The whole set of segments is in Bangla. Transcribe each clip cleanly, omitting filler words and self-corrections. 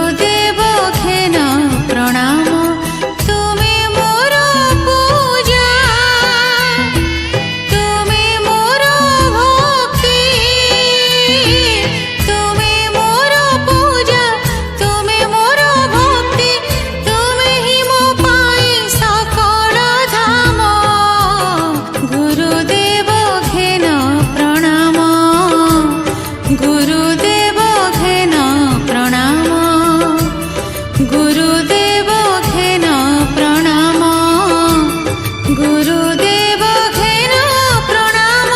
गुरुदेव घेन प्रणाम तुमे मोर पूजा तुमे मोर भक्ति तुमे मोर पूजा तुमे मोर भक्ति तुमे ही मो पाई सकल धाम गुरुदेव घेन प्रणाम गुरुदेव घेन प्रणाम गुरुदेव घेन प्रणाम गुरुदेव घेन प्रणाम।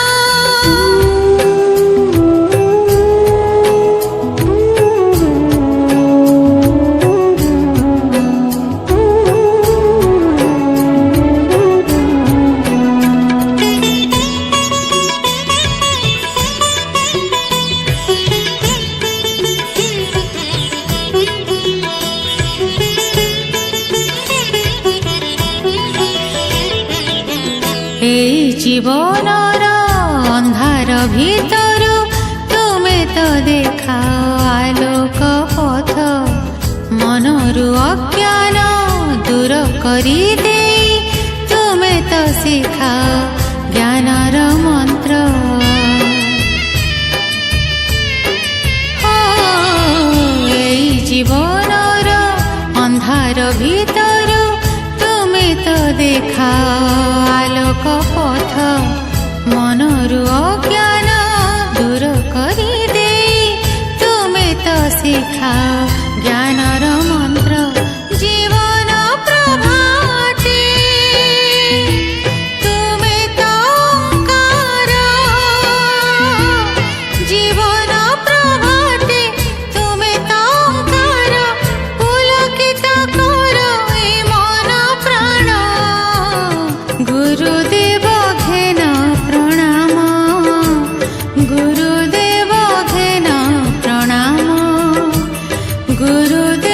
এই জীবনর অন্ধার ভিতর তুমি তো দেখাও আলোক পথ মনরু অজ্ঞান দূর করি দেই তুমি তো শিখাও জ্ঞানর মন্ত্র এই জীবনর অন্ধার ভিতর তুমি তো দেখাও আলোক পথ মনরু অজ্ঞান দূর করি দেই তুমি তো শিখাও জ্ঞানর মন্ত্র জীবন প্রভাতে তুমি তো ওঙ্কার জীবন প্রভাতে তুমি তো ওঙ্কার পুলকিত কর এই মন প্রাণ গুরুদেব ঘেন প্রণাম গুরুদেব ঘেন প্রণাম গুরুদেব